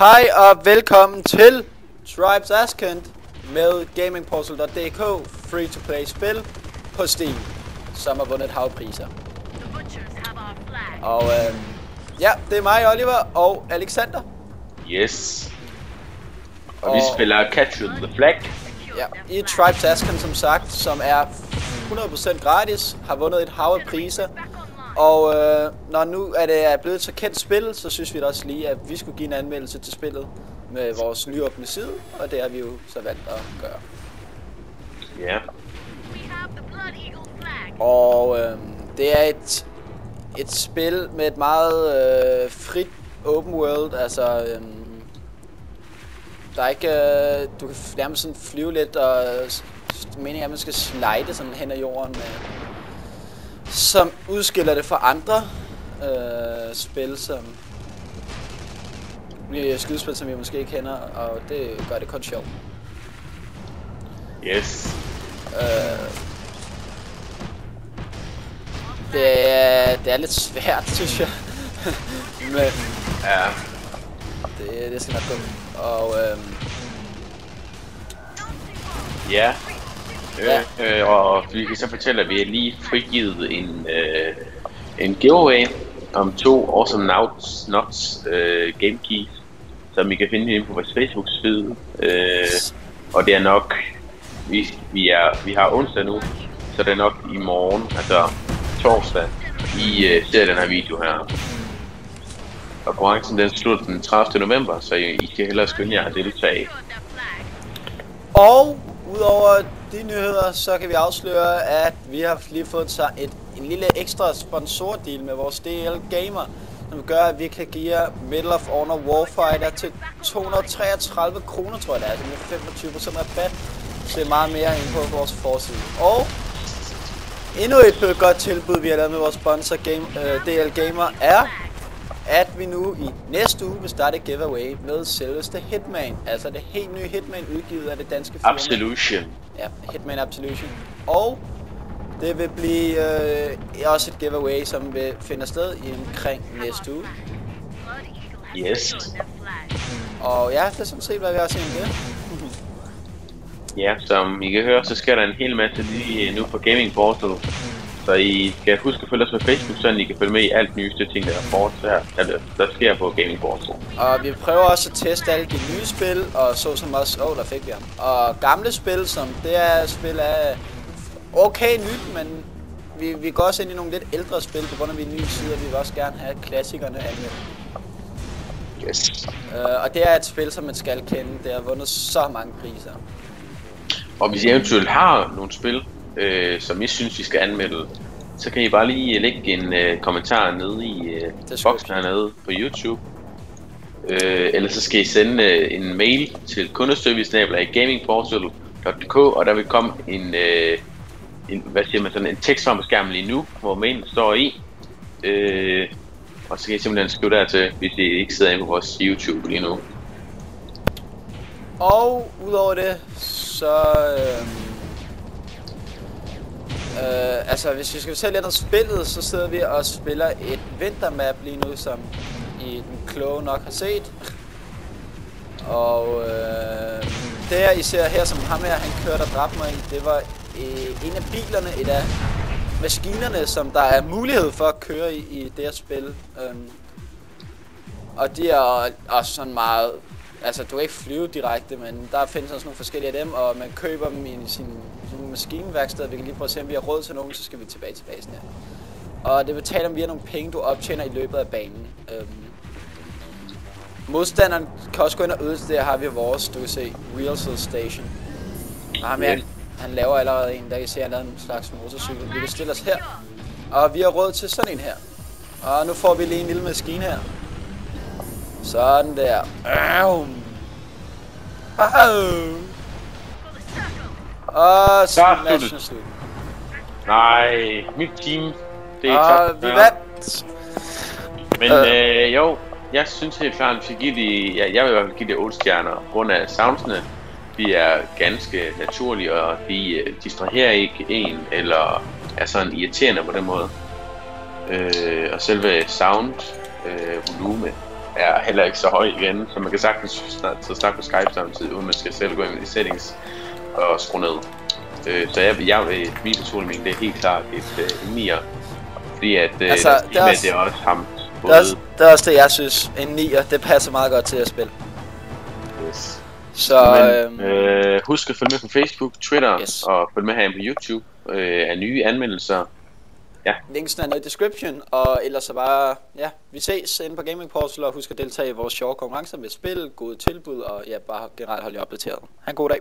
Hej og velkommen til Tribes Ascent med gamingportal.dk, free-to-play spil på Steam, som har vundet havpriser. Og ja, det er mig, Oliver og Alexander. Yes. Og vi spiller Catch the Flag. Ja, i Tribes Ascent som sagt, som er 100% gratis, har vundet et hav af priser. Og når nu det er blevet et så kendt spil, så synes vi da også lige, at vi skulle give en anmeldelse til spillet med vores nyåbne side, og det har vi jo så valgt at gøre. Ja. Og det er et spil med et meget frit open world, altså der er ikke, du kan nærmest sådan flyve lidt, og meningen er, at man skal slide sådan hen ad jorden, som udskiller det fra andre spil, som skydespil, som vi måske ikke kender, og det gør det kun sjovt. Yes. Det er lidt svært, synes jeg. Men ja. Det skal nok gå. Og ja. Og vi kan så fortælle, at vi har lige frigivet en giveaway om 2 Awesome Nuts game keys, som I kan finde inde på vores Facebook-side. Og det er nok, vi har onsdag nu, så det er nok i morgen, altså torsdag, I ser den her video her. Og konkurrencen den slutter den 30. november, så I skal hellere skynde jer at deltage. Og udover de nyheder, så kan vi afsløre, at vi har lige fået en lille ekstra sponsordeal med vores DL Gamer, som gør, at vi kan give jer Medal of Honor Warfighter til 233 kroner, tror jeg det er, altså med 25% rabat. Så det er meget mere inde på vores forside. Og endnu et godt tilbud, vi har lavet med vores sponsor DL Gamer, er, at vi nu i næste uge vil starte et giveaway med selveste Hitman. Altså det helt nye Hitman udgivet af det danske firma Absolution. Ja, Hitman Absolution. Og det vil blive også et giveaway, som vil finde sted omkring næste uge. Yes. Og ja, det er sådan set, hvad vi har set om det. Ja, som I kan høre, så sker der en hel masse lige nu på Gaming Portal. Så I skal huske at følge os på Facebook, så I kan følge med i alt nyeste ting, der sker på Gaming Portal. Og vi prøver også at teste alle de nye spil, og så som også, der fik vi ham. Og gamle spil, som det er spil af okay nyt, men vi går også ind i nogle lidt ældre spil, på grund af vi nye sider, vi vil også gerne have klassikerne anmeldt. Yes. Og det er et spil, som man skal kende, det har vundet så mange priser. Og hvis I eventuelt har nogle spil, som I synes, vi skal anmelde, så kan I bare lige lægge en kommentar nede i boksen hernede på YouTube. Eller så skal I sende en mail til kundeservice@gamingportal.dk, og der vil komme en tekst frem på skærmen lige nu, hvor mailen står i. Og så kan I simpelthen skrive dertil, hvis I ikke sidder inde på vores YouTube lige nu. Og udover det, så altså hvis vi skal fortælle lidt om spillet, så sidder vi og spiller et vintermap lige nu, som I den kloge nok har set. Og det her I ser her, som ham her, han kørte og dræbte mig i, det var en af bilerne, et af maskinerne, som der er mulighed for at køre i det her spil. Og de er også sådan meget, altså du kan ikke flyve direkte, men der findes også nogle forskellige af dem, og man køber dem i sin maskinværksted. Vi kan lige prøve at se, om vi har råd til nogen, så skal vi tilbage til basen her. Og det betaler via nogle penge, du optjener i løbet af banen. Modstanderen kan også gå ind og øde det, der har vi vores, du kan se, Real Station. Og ham her, han laver allerede en, der kan se, han laver en slags motorcykel. Vi kan stille os her, og vi har råd til sådan en her. Og nu får vi lige en lille maskine her. Sådan der. Og så matchen slut. Nej, mit team. Det er og vi vandt. Men jo, jeg synes helt klart, at vi skal give de, jeg vil i hvert fald give det 8 stjerner. På grund af soundsene, de er ganske naturlige, og de distraherer ikke en, eller er sådan irriterende på den måde. Og selve sound, volume, er heller ikke så høj igen, så man kan sagtens snakke på Skype samtidig, uden man skal selv gå ind i settings og skrue ned. Så jeg vil min personlige mening, det er helt klart et 9'er, fordi at det er også ham. Det er også det, jeg synes. En 9'er, det passer meget godt til at spille. Yes. Så husk at følge med på Facebook, Twitter og følge med herinde på YouTube af nye anmeldelser. Ja. Linksen er nede i description, og ellers så bare, ja, vi ses inde på Gaming Portal, og husk at deltage i vores sjove konkurrencer med spil, gode tilbud, og ja, bare generelt holde jer opdateret. Ha' en god dag.